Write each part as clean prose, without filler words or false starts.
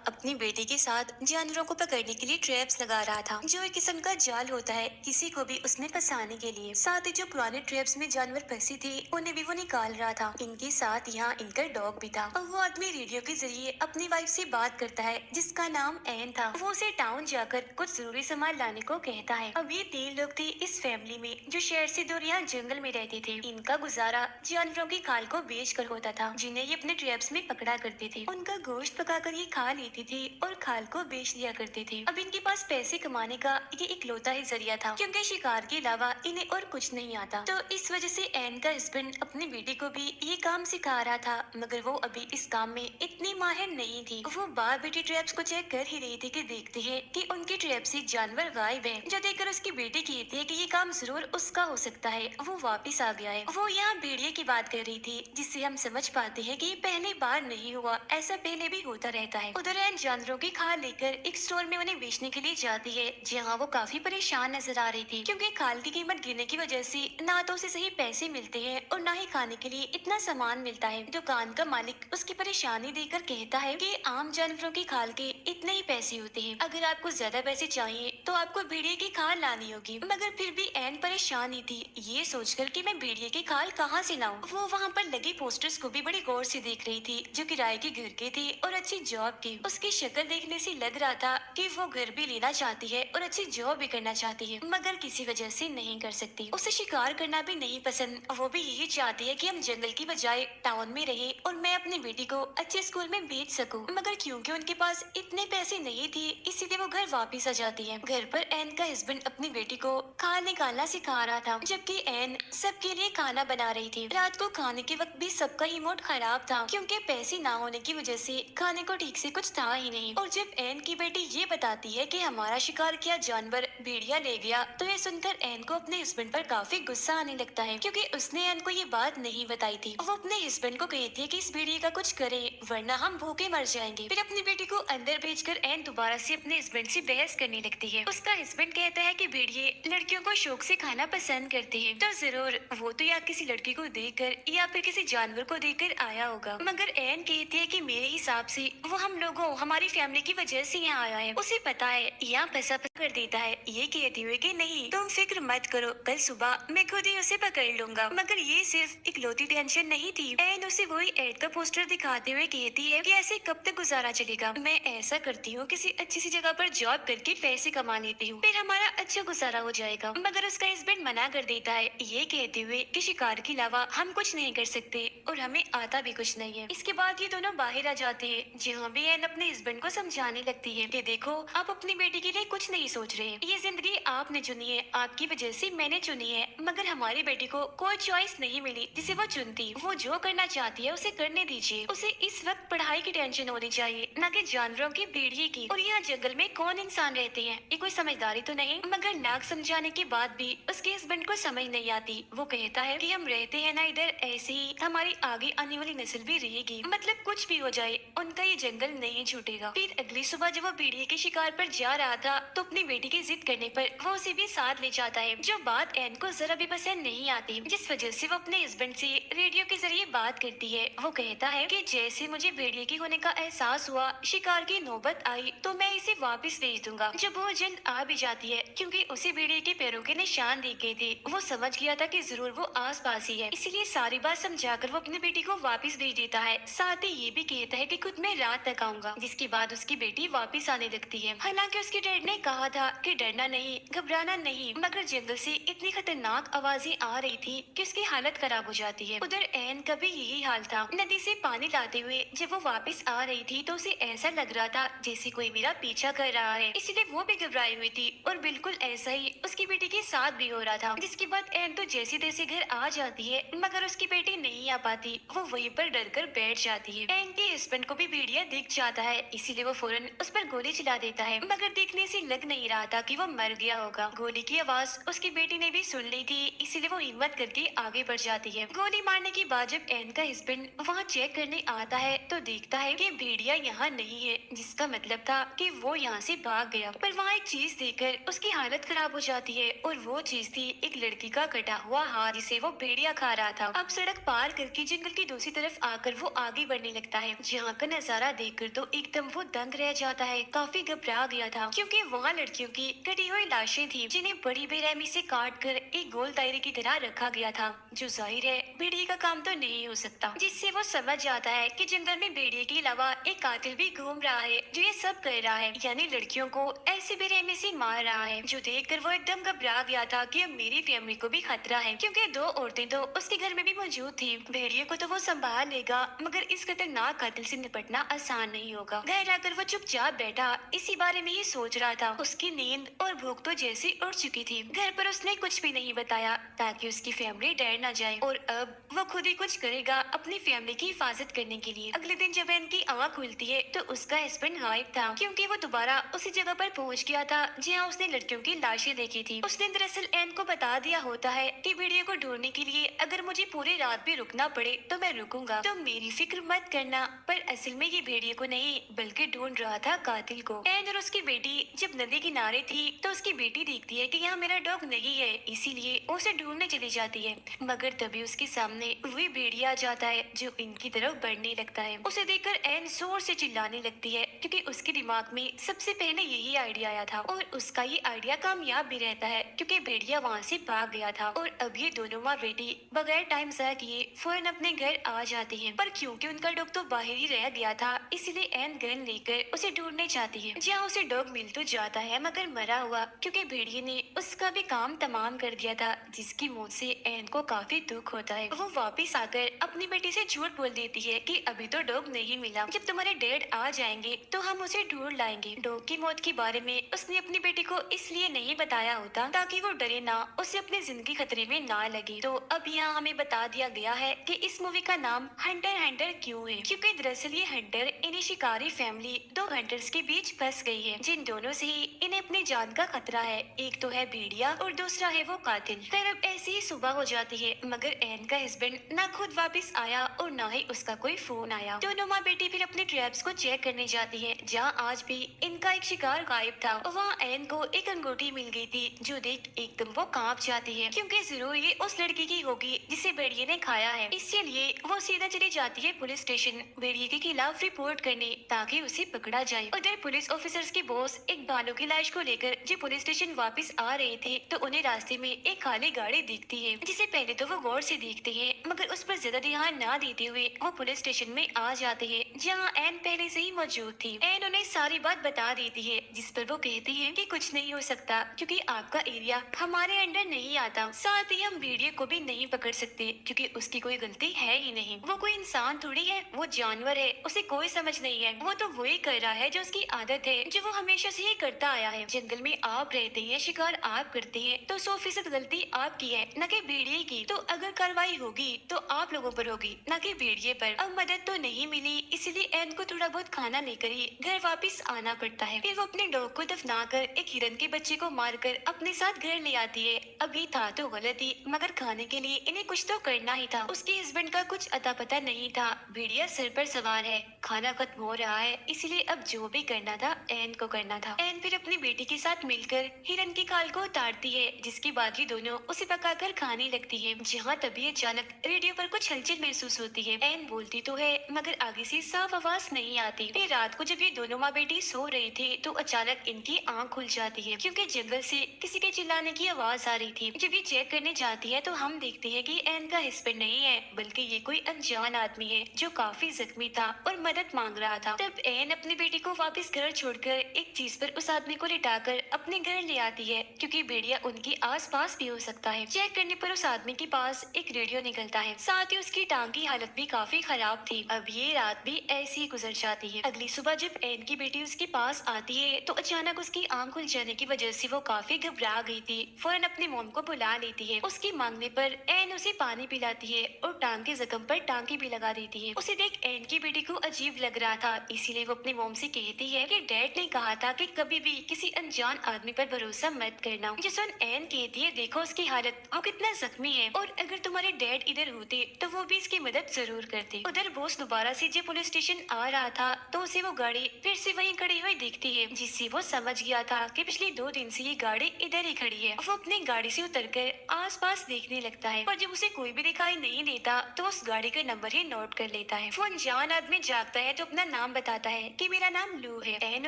अपनी बेटी के साथ जानवरों को पकड़ने के लिए ट्रैप्स लगा रहा था, जो एक किस्म का जाल होता है किसी को भी उसमें फंसाने के लिए। साथ ही जो पुराने ट्रैप्स में जानवर फंसे थे उन्हें भी वो निकाल रहा था। इनके साथ यहाँ इनका डॉग भी था और वो आदमी रेडियो के जरिए अपनी वाइफ से बात करता है जिसका नाम एन था। वो उसे टाउन जाकर कुछ जरूरी सामान लाने को कहता है। अब ये 3 लोग थे इस फैमिली में जो शहर से दूर यहाँ जंगल में रहते थे। इनका गुजारा जानवरों की खाल को बेच कर होता था जिन्हें ये अपने ट्रैप्स में पकड़ा करते थे। उनका गोश्त पकाकर ये खा लेते थे और खाल को बेच दिया करते थे। अब इनके पास पैसे कमाने का ये इकलौता ही जरिया था क्योंकि शिकार के अलावा इन्हें और कुछ नहीं आता। तो इस वजह से एन का हस्बैंड अपनी बेटी को भी ये काम सिखा रहा था, मगर वो अभी इस काम में इतनी माहिर नहीं थी। वो बार बेटी ट्रैप्स को चेक कर ही रही थी कि देखते हैं कि उनके ट्रैप से जानवर गायब है, जो देखकर उसकी बेटी कहती है कि ये काम जरूर उसका हो सकता है। वो वापिस आ गया है। वो यहाँ भेड़िए की बात कर रही थी जिससे हम समझ पाते हैं कि ये पहली बार नहीं हुआ, ऐसा पहले भी होता रहता है। उधर एन जानवरों की खाल लेकर एक स्टोर में उन्हें बेचने के लिए जाती है, जहाँ वो काफी परेशान नजर आ रही थी क्योंकि खाल की कीमत गिरने की वजह से ना तो उसे सही पैसे मिलते हैं और ना ही खाने के लिए इतना सामान मिलता है। दुकान का मालिक उसकी परेशानी देखकर कहता है कि आम जानवरों की खाल के इतने ही पैसे होते हैं, अगर आपको ज्यादा पैसे चाहिए तो आपको भेड़िए की खाल लानी होगी। मगर फिर भी एन परेशान ही थी, ये सोचकर कि मैं भेड़िए की खाल कहाँ से लाऊं। वो वहाँ पर लगे पोस्टर्स को भी बड़ी गौर से देख रही थी जो किराए के घर के थे और अच्छी जॉब की। उसकी शक्ल देखने से लग रहा था कि वो घर भी लेना चाहती है और अच्छी जॉब भी करना चाहती है, मगर किसी वजह से नहीं कर सकती। उसे शिकार करना भी नहीं पसंद, वो भी यही चाहती है कि हम जंगल की बजाय टाउन में रहे और मैं अपनी बेटी को अच्छे स्कूल में भेज सकूं। मगर क्योंकि उनके पास इतने पैसे नहीं थे इसीलिए वो घर वापिस आ जाती है। घर पर एन का हस्बैंड अपनी बेटी को खाना निकालना सिखा रहा था जबकि एन सबके लिए खाना बना रही थी। रात को खाने के वक्त भी सबका ही मूड खराब था क्योंकि पैसे ना होने की वजह से खाने को ठीक से कुछ था ही नहीं। और जब एन की बेटी ये बताती है कि हमारा शिकार किया जानवर भेड़िया ले गया, तो ये सुनकर एन को अपने हस्बैंड पर काफी गुस्सा आने लगता है क्योंकि उसने एन को ये बात नहीं बताई थी। वो अपने हस्बैंड को कहती है कि इस भेड़िए का कुछ करे वरना हम भूखे मर जाएंगे। फिर अपनी बेटी को अंदर भेजकर एन दोबारा से अपने हस्बैंड से बहस करने लगती है। उसका हस्बैंड कहता है कि भेड़िए लड़कियों को शौक से खाना पसंद करते हैं, तो जरूर वो तो या किसी लड़की को देखकर या फिर किसी जानवर को देखकर आया होगा। मगर एन कहती है कि मेरे हिसाब से वो हम लोगों हमारी फैमिली की वजह से यहाँ आया है, उसे पता है यहाँ पैसा कर देता है। ये कहती हुए कि नहीं तुम फिक्र मत करो, कल सुबह मैं खुद ही उसे पकड़ लूंगा। मगर ये सिर्फ इकलौती टेंशन नहीं थी। एन उसे वही एड का पोस्टर दिखाते हुए कहती है कि ऐसे कब तक गुजारा चलेगा, मैं ऐसा करती हूँ किसी अच्छी सी जगह पर जॉब करके पैसे कमा लेती हूँ, फिर हमारा अच्छा गुजारा हो जाएगा। मगर उसका हस्बैंड मना कर देता है, ये कहते हुए कि शिकार के अलावा हम कुछ नहीं कर सकते और हमें आता भी कुछ नहीं है। इसके बाद ये दोनों बाहर आ जाते हैं जहाँ भी एन अपने हस्बैंड को समझाने लगती है कि देखो आप अपनी बेटी के लिए कुछ नहीं सोच रहे, ये जिंदगी आपने चुनी है, आपकी वजह से मैंने चुनी है, मगर हमारी बेटी को कोई चॉइस नहीं मिली जिसे वो चुनती। वो जो करना चाहती है उसे करने दीजिए। उसे इस वक्त पढ़ाई की टेंशन होनी चाहिए, न कि जानवरों की भेड़िए की। और यहाँ जंगल में कौन इंसान रहते हैं, ये कोई समझदारी तो नहीं। मगर नाक समझाने के बाद भी उसके हस्बैंड को समझ नहीं आती। वो कहता है कि हम रहते हैं ना इधर, ऐसे ही हमारी आगे आने वाली नस्ल भी रहेगी, मतलब कुछ भी हो जाए उनका ये जंगल नहीं छूटेगा। फिर अगली सुबह जब वो भेड़िए के शिकार पर जा रहा था तो अपनी बेटी की जिद करने पर वो उसे भी साथ ले जाता है, जो बात एन को जरा भी पसंद नहीं आती, जिस वजह से वो अपने हस्बैंड से रेडियो के जरिए बात करती है। वो कहता है कि जैसे मुझे भेड़िए की होने का एहसास हुआ, शिकार की नौबत आई तो मैं इसे वापस भेज दूंगा। जब वो जल्द आ भी जाती है क्योंकि उसे भेड़िए के पैरों के निशान दिख गए थे, वो समझ गया था कि जरूर वो आस पास ही है, इसीलिए सारी बात समझाकर वो अपनी बेटी को वापस भेज देता है। साथ ही ये भी कहता है कि खुद मैं रात तक आऊंगा, जिसके बाद उसकी बेटी वापस आने लगती है। हालांकि उसके डैड ने कहा था कि डरना नहीं, घबराना नहीं, मगर जंगल से इतनी खतरनाक आवाजें आ रही थी कि उसकी हालत खराब हो जाती है। उधर एन का भी यही हाल था। नदी से पानी लाते हुए जब वो वापस आ रही थी तो उसे ऐसा लग रहा था जैसे कोई मेरा पीछा कर रहा है, इसलिए वो भी घबराई हुई थी। और बिल्कुल ऐसा ही उसकी बेटी के साथ भी हो रहा था। जिसके बाद एन तो जैसे तैसे घर आ जाती है, मगर उसकी बेटी नहीं आ पाती। वो वहीं पर डर कर बैठ जाती है। एन के हस्बैंड को भी भेड़िया दिख जाता है, इसीलिए वो फौरन उस पर गोली चला देता है, मगर देखने से लग नहीं रहा था कि वो मर गया होगा। गोली की आवाज उसकी बेटी ने भी सुन ली थी, इसीलिए वो हिम्मत करके आगे बढ़ जाती है। गोली मारने के बाद जब एन का हस्बैंड वहाँ चेक करने आता है तो देखता है कि भेड़िया यहाँ नहीं है, जिसका मतलब था कि वो यहाँ से भाग गया। पर वहाँ एक चीज देखकर उसकी हालत खराब हो जाती है और वो चीज थी एक लड़की का कटा हुआ हाथ जिसे वो भेड़िया खा रहा था। अब सड़क पार करके जबकि जंगल की दूसरी तरफ आकर वो आगे बढ़ने लगता है। यहाँ का नजारा देखकर तो एकदम वो दंग रह जाता है। काफी घबरा गया था क्योंकि वहाँ लड़कियों की कटी हुई लाशें थी जिन्हें बड़ी बेरहमी से काट कर एक गोल दायरे की तरह रखा गया था, जो जाहिर है भेड़िए का काम तो नहीं हो सकता। जिससे वो समझ जाता है कि जंगल में भेड़िए के अलावा एक कातिल भी घूम रहा है जो ये सब कर रहा है, यानी लड़कियों को ऐसे बेरहमी से मार रहा है। जो देखकर वो एकदम घबरा गया था कि अब मेरी फैमिली को भी खतरा है, क्योंकि दो औरतें तो उसके घर में भी मौजूद थी। भेड़िए को तो वो संभाल लेगा, मगर इस खतरनाक कातिल से निपटना आसान नहीं होगा। घर आकर वो चुपचाप बैठा इसी बारे में ही सोच रहा था। उसकी नींद और भूख तो जैसी उड़ चुकी थी। घर पर उसने कुछ भी नहीं बताया ताकि उसकी फैमिली डर न जाए, और अब वो खुद ही कुछ करेगा अपनी फैमिली की हिफाजत करने के लिए। अगले दिन जब एन की आँख खुलती है तो उसका हस्बैंड गायब था, क्योंकि वो दोबारा उसी जगह पर पहुंच गया था जहाँ उसने लड़कियों की लाशें देखी थी। उसने दरअसल एन को बता दिया होता है कि भेड़िए को ढूंढने के लिए अगर मुझे पूरी रात भी रुकना पड़े तो मैं रुकूंगा, तो मेरी फिक्र मत करना। पर असल में ये भेड़िए को नहीं बल्कि ढूंढ रहा था कातिल को। एन और उसकी बेटी जब नदी किनारे थी तो उसकी बेटी देखती है कि यहाँ मेरा डॉग नहीं है, इसीलिए उसे ढूंढने चली जाती है। मगर तभी उसके सामने वही भेड़िया आ जाता है जो इनकी तरफ बढ़ने लगता है। उसे देखकर एन जोर से चिल्लाने लगती है, क्योंकि उसके दिमाग में सबसे पहले यही आइडिया आया था, और उसका ये आइडिया कामयाब भी रहता है क्योंकि भेड़िया वहाँ से भाग गया था। और अब ये दोनों माँ बेटी बगैर टाइम ज़ाया किए फौरन अपने घर आ जाती हैं। पर क्योंकि उनका डॉग तो बाहर ही रह गया था, इसलिए एन गन लेकर उसे ढूंढने जाती है, जहाँ उसे डॉग मिल तो जाता है मगर मरा हुआ, क्योंकि भेड़िए ने उसका भी काम तमाम कर दिया था, जिसकी मौत से एन को काफी दुख होता है। वो वापिस आकर अपनी बेटी से झूठ बोल देती है कि अभी तो डॉग नहीं मिला, जब तुम्हारे डैड आ जाएंगे तो हम उसे ढूंढ लाएंगे। डॉग की मौत के बारे में उसने अपनी बेटी को इसलिए नहीं बताया होता ताकि वो डरे ना, उसे अपनी जिंदगी खतरे में ना लगे। तो अब यहाँ हमें बता दिया गया है कि इस मूवी का नाम हंटर हंटर क्यों है, क्योंकि दरअसल ये हंटर इन्हें शिकारी फैमिली दो हंटर्स के बीच फंस गई है, जिन दोनों से ही इन्हें अपनी जान का खतरा है। एक तो है भेड़िया और दूसरा है वो कातिल। फिर अब ऐसी ही सुबह हो जाती है, मगर एन का हस्बैंड ना खुद वापस आया और ना ही उसका कोई फोन आया। दोनों माँ बेटी फिर अपने ट्रैप्स को चेक करने जाती है, जहाँ आज भी इनका एक शिकार गायब था। वहाँ एन को एक अंगूठी मिल गई थी, जो देख एकदम वो कांप जाती है, क्योंकि जरूर ये उस लड़की की होगी जिसे भेड़िए ने खाया है। इसीलिए वो सीधा चली जाती है पुलिस स्टेशन भेड़िए के खिलाफ रिपोर्ट करने, ताकि उसे पकड़ा जाए। उधर पुलिस ऑफिसर्स के बॉस एक बालों की लाश को लेकर जब पुलिस स्टेशन वापस आ रहे थे तो उन्हें रास्ते में एक खाली गाड़ी दिखती है, जिसे पहले तो वो गौर से देखते हैं, मगर उस पर ज्यादा ध्यान न देते हुए वो पुलिस स्टेशन में आ जाते हैं, जहाँ एन पहले से ही मौजूद थी। एन उन्हें सारी बात बता देती है, जिस पर वो कहती है कि कुछ नहीं हो सकता, क्योंकि आपका एरिया हमारे अंडर नहीं आता। साथ ही हम भेड़िए को भी नहीं पकड़ सकते, क्योंकि उसकी कोई गलती है ही नहीं। वो कोई इंसान थोड़ी है, वो जानवर है, उसे कोई समझ नहीं है। वो तो वही कर रहा है जो उसकी आदत है, जो वो हमेशा से ही करता आया है। जंगल में आप रहते हैं, शिकार आप करते हैं, तो 100% गलती आपकी है, न कि भेड़िए की। तो अगर कार्रवाई होगी तो आप लोगों पर होगी, न कि भेड़िए पर। अब मदद तो नहीं मिली, इसलिए एन को थोड़ा बहुत खाना लेकर ही घर वापस आना पड़ता है। फिर वो अपने डॉग को दफनाकर एक हिरन के बच्चे को मारकर अपने साथ घर ले आती है। अभी था तो गलत ही, मगर खाने के लिए इन्हें कुछ तो करना ही था। उसके हस्बैंड का कुछ अता पता नहीं था। भेड़िया सर पर सवार है, खाना खत्म हो रहा है, इसलिए अब जो भी करना था एन को करना था। एन फिर अपनी बेटी के साथ मिलकर हिरन की खाल को उतारती है, जिसके बाद ये दोनों उसे पकाकर खाने लगती है। जहाँ तभी अचानक रेडियो पर कुछ हलचल महसूस होती है। एन बोलती तो है, मगर आगे से साफ आवाज नहीं आती। फिर रात को जब ये दोनों माँ बेटी सो रही थी तो अचानक इनकी आँख खुल जाती है, क्योंकि जंगल से किसी के चिल्लाने की आवाज आ रही थी। जब ये चेक करने जाती है तो हम देखते हैं कि एन का हस्बैंड नहीं है, बल्कि ये कोई अनजान आदमी है जो काफी जख्मी था और मदद मांग रहा था। तब एन अपनी बेटी को वापस घर छोड़कर एक चीज पर उस आदमी को लिटाकर अपने घर ले आती है, क्योंकि भेड़िया उनके आसपास भी हो सकता है। चेक करने पर उस आदमी के पास एक रेडियो निकलता है, साथ ही उसकी टांग की हालत भी काफी खराब थी। अब ये रात भी ऐसी ही गुजर जाती है। अगली सुबह जब एन की बेटी उसके पास आती है तो अचानक उसकी आंख खुल जाने की वजह से वो काफी घबरा गई थी। फौरन अपनी मॉम को बुला लेती है। उसकी मांगने पर एन उसे पानी पिलाती है और टांग के जख्म पर टांकी भी लगा देती है। उसे देख एन की बेटी को अजीब लग रहा था, इसीलिए वो अपनी मॉम से कहती है कि डैड ने कहा था कि कभी भी किसी अनजान आदमी पर भरोसा मत करना। जिस एन कहती है, देखो उसकी हालत, वो कितना जख्मी है, और अगर तुम्हारे डैड इधर होते तो वो भी इसकी मदद जरूर करते। उधर बॉस दोबारा से जब पुलिस स्टेशन आ रहा था तो उसे वो गाड़ी फिर से वहीं खड़ी हुई दिखती है, जिससे वो समझ गया था कि पिछले 2 दिन से ये गाड़ी इधर ही खड़ी है। वो अपनी गाड़ी से उतरकर आसपास देखने लगता है, पर जब उसे कोई भी दिखाई नहीं देता तो उस गाड़ी का नंबर ही नोट कर लेता है। वो अनजान आदमी जागता है तो अपना नाम बताता है कि मेरा नाम लू है। एन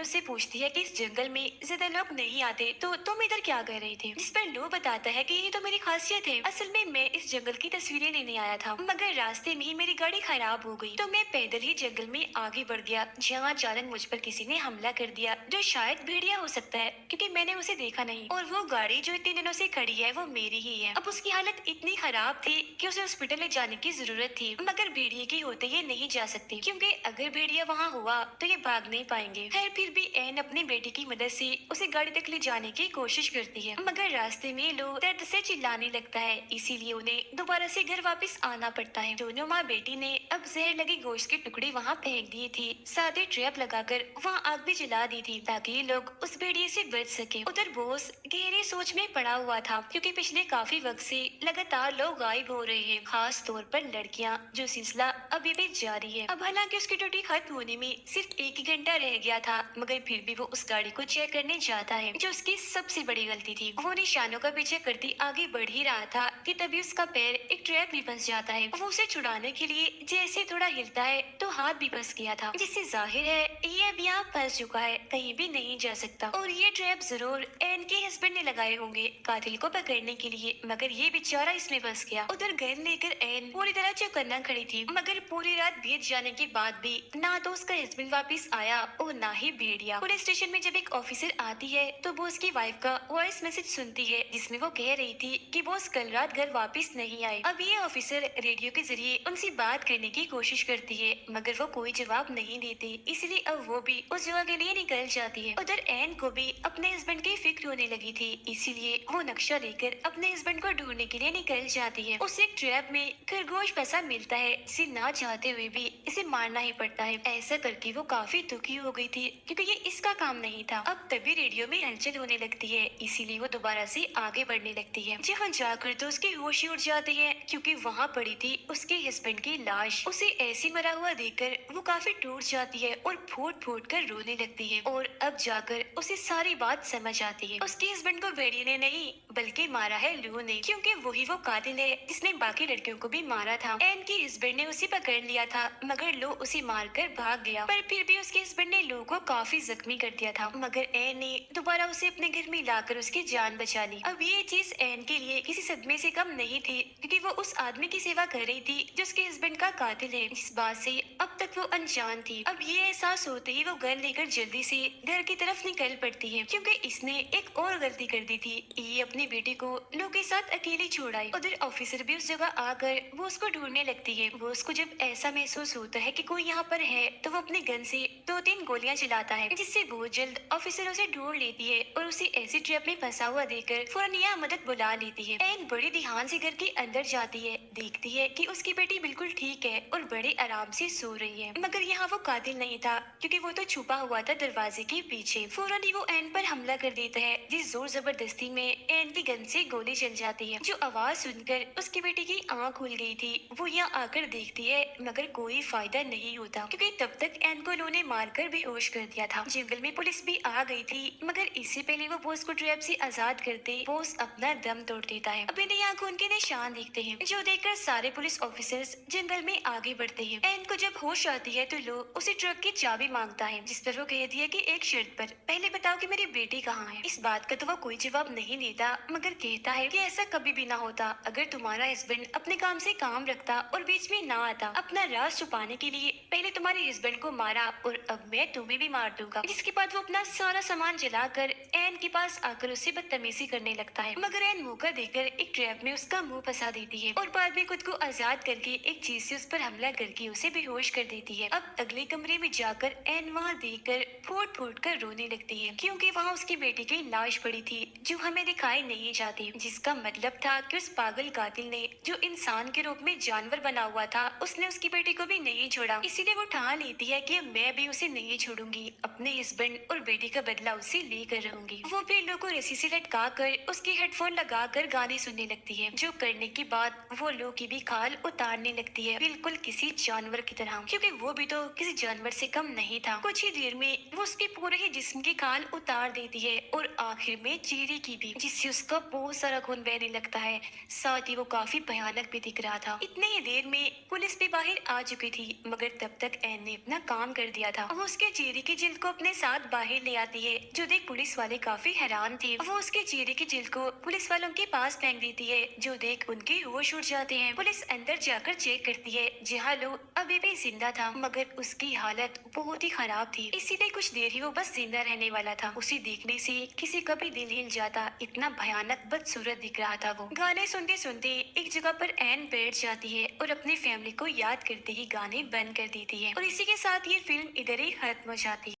उससे पूछती है कि इस जंगल में ज्यादा लोग नहीं आते तो तुम इधर क्या कर रही थी, जिस पर लू बताता है कि ये तो मेरी खासियत है। असल में मैं इस जंगल की तस्वीरें लेने आया था, मगर रास्ते में ही मेरी गाड़ी खराब हो गई तो मैं पैदल ही जंगल में आगे बढ़ गया, जहाँ अचानक मुझ पर किसी ने हमला कर दिया, जो शायद भेड़िया हो सकता है क्योंकि मैंने उसे देखा नहीं, और वो गाड़ी जो इतने दिनों से खड़ी है वो मेरी ही है। अब उसकी हालत इतनी खराब थी कि उसे हॉस्पिटल ले जाने की जरूरत थी, मगर भेड़िए की होते ये नहीं जा सकती, क्योंकि अगर भेड़िया वहाँ हुआ तो ये भाग नहीं पाएंगे। खैर फिर भी एन अपनी बेटी की मदद से उसे गाड़ी तक ले जाने की कोशिश करती है, मगर रास्ते में लोग दर्द से चिल्लाने लगता है, इसीलिए उन्हें दोबारा से घर वापस आना पड़ता है। दोनों माँ बेटी ने अब जहर लगे गोश्त के टुकड़े वहाँ फेंक दिए थे, साथ ही ट्रैप लगाकर वहाँ आग भी जला दी थी ताकि ये लोग उस भेड़िए से बच सके। उधर बॉस गहरी सोच में पड़ा हुआ था, क्योंकि पिछले काफी वक्त से लगातार लोग गायब हो रहे हैं, खास तौर पर लड़कियां, जो सिलसिला अभी भी जारी है। अब हालांकि उसकी ड्यूटी खत्म होने में सिर्फ 1 ही घंटा रह गया था, मगर फिर भी वो उस गाड़ी को चेक करने जाता है, जो उसकी सबसे बड़ी गलती थी। वो निशानों का पीछे करती आगे बढ़ ही रहा था कि तभी उसका पैर एक ट्रैप में फंस जाता है। वो उसे छुड़ाने के लिए जैसे थोड़ा हिलता है तो हाथ भी फंस गया था, जिससे जाहिर है ये अब यहाँ फंस चुका है, कहीं भी नहीं जा सकता। और ये ट्रैप जरूर एन के हस्बैंड ने लगाए होंगे कातिल को पकड़ने के लिए, मगर ये बेचारा इसमें फंस गया। उधर गन लेकर एन पूरी तरह चौकन्ना खड़ी थी, मगर पूरी रात बीत जाने के बाद भी ना तो उसका हस्बैंड वापस आया और ना ही भेड़िया। पुलिस स्टेशन में जब एक ऑफिसर आती है तो वो उसकी वाइफ का वॉइस मैसेज सुनती है, जिसमें वो कह रही थी कि बॉस कल रात घर वापस नहीं आए। अब ये ऑफिसर रेडियो के जरिए उनसे बात करने की कोशिश करती है, मगर वो कोई जवाब नहीं देती, इसलिए अब वो भी उस जगह के लिए निकल जाती है। उधर एन को भी अपने हस्बैंड की फिक्र होने लगी थी, इसीलिए वो नक्शा लेकर अपने हस्बैंड को ढूंढने के लिए निकल जाती है। उसे एक ट्रैप में खरगोश फंसा मिलता है, जिसे ना चाहते हुए भी इसे मारना ही पड़ता है। ऐसा करके वो काफी दुखी हो गई थी, क्योंकि ये इसका काम नहीं था। अब तभी रेडियो में हलचल होने लगती है, इसीलिए वो दोबारा से आगे बढ़ने लगती है। जहाँ जाकर तो उसके होश ही उड़ जाते हैं, क्योंकि वहाँ पड़ी थी उसके हस्बैंड की लाश। उसे ऐसे मरा हुआ देखकर वो काफी टूट जाती है और फूट फूट कर रोने लगती है, और अब जाकर उसे सारी बात समझ आती है। उसके हस्बैंड को भेड़िए ने नहीं बल्कि मारा है लू ने, क्योंकि वही वो कातिल है जिसने बाकी लड़कियों को भी मारा था। एन के हस्बैंड ने उसे पकड़ लिया था, मगर लो उसे मारकर भाग गया, पर फिर भी उसके हस्बैंड ने लो को काफी जख्मी कर दिया था, मगर एन ने दोबारा उसे अपने घर में लाकर उसकी जान बचा ली। अब ये चीज एन के लिए किसी सदमे से कम नहीं थी, क्योंकि वो उस आदमी की सेवा कर रही थी जो उसके हस्बैंड का कातिल है। इस बात से अब तक वो अनजान थी। अब ये एहसास होते ही वो गन लेकर जल्दी से घर की तरफ निकल पड़ती है, क्योंकि इसने एक और गलती कर दी थी, ये अपनी बेटी को लो के साथ अकेली छोड़ आई। उधर ऑफिसर भी उस जगह आकर वो उसको ढूंढने लगती है। वो उसको जब ऐसा महसूस होता है कि कोई यहाँ पर है तो वो अपने गन से 2-3 गोलियां चलाता है, जिससे बहुत जल्द ऑफिसर उसे ढूंढ लेती है और उसे ऐसी ट्रैप में फंसा हुआ देखकर फौरन यहाँ मदद बुला लेती है। एन बड़ी ध्यान से घर के अंदर जाती है, देखती है कि उसकी बेटी बिल्कुल ठीक है और बड़े आराम से सो रही है, मगर यहाँ वो कातिल नहीं था, क्योंकि वो तो छुपा हुआ था दरवाजे के पीछे। फौरन ही वो एन पर हमला कर देता है, जिस जोर जबरदस्ती में एन की गन से गोली चल जाती है। जो आवाज सुनकर उसकी बेटी की आंख खुल गई थी, वो यहाँ आकर देखती है, मगर कोई फायदा नहीं होता, क्योंकि तब तक एन को उन्होंने मारकर बेहोश कर दिया था। जंगल में पुलिस भी आ गई थी, मगर इससे पहले वो बॉस को ट्रैप से आजाद करते बॉस अपना दम तोड़ देता है। अब इन्हें यहाँ खून के निशान दिखते हैं, जो देखकर सारे पुलिस ऑफिसर्स जंगल में आगे बढ़ते हैं। एन को जब होश आती है तो लो उसे ट्रक की चाबी मांगता है, जिस पर वो कहती है कि एक शर्त पर, पहले बताओ कि मेरी बेटी कहाँ है। इस बात का तो वो कोई जवाब नहीं देता, मगर कहता है कि ऐसा कभी भी ना होता अगर तुम्हारा हस्बैंड अपने काम से काम रखता और बीच में ना आता। अपना राज छुपाने के लिए पहले तुम्हारे हस्बैंड को मारा और अब मैं तुम्हें भी मार दूंगा। जिसके बाद वो अपना सारा सामान जलाकर एन के पास आकर उससे बदतमीजी करने लगता है, मगर एन मौका देकर एक ट्रैप में उसका मुंह फंसा देती है और बाद में खुद को आजाद करके एक चीज से उस पर हमला करके उसे बेहोश कर देती है। अब अगले कमरे में जाकर एन वहाँ देखकर फूट फूट कर रोने लगती है, क्योंकि वहाँ उसकी बेटी की लाश पड़ी थी जो हमें दिखाई नहीं जाती, जिसका मतलब था कि उस पागल कातिल ने जो इंसान के रूप में जानवर बना हुआ था, उसने उसकी बेटी को भी नहीं छोड़ा। इसीलिए वो ठान लेती है कि मैं भी उसे नहीं छोड़ूंगी, अपने हस्बैंड और बेटी का बदला उससे लेकर रहूंगी। वो फिर लोग को रस्सी से लटका कर उसके हेडफोन लगा कर गाने सुनने लगती है, जो करने के बाद वो लोग औरों की भी खाल उतारने लगती है, बिल्कुल किसी जानवर की तरह, क्योंकि वो भी तो किसी जानवर से कम नहीं था। कुछ ही देर में वो उसके पूरे ही जिस्म की खाल उतार देती है और आखिर में चेहरे की भी, जिससे उसका बहुत सारा खून बहने लगता है। साथ ही वो काफी भयानक भी दिख रहा था। इतने ही देर में पुलिस भी बाहर आ चुकी थी, मगर तब तक एन ने अपना काम कर दिया था। वो उसके चेहरे की जिल्द को अपने साथ बाहर ले आती है, जो देख पुलिस वाले काफी हैरान थे। वो उसके चेहरे की जिल्द को पुलिस वालों के पास फेंक देती है, जो देख उनके होश उड़ जाते हैं। पुलिस अंदर जाकर चेक करती है, जहाँ लो अभी भी जिंदा था, मगर उसकी हालत बहुत ही खराब थी। इसीलिए कुछ देर ही वो बस जिंदा रहने वाला था। उसे देखने से किसी का भी दिल हिल जाता, इतना भयानक बदसूरत दिख रहा था वो। गाने सुनते सुनते एक जगह पर एन बैठ जाती है और अपनी फैमिली को याद करते ही गाने बंद कर देती है। और इसी के साथ ये फिल्म इधर ही खत्म हो जाती है।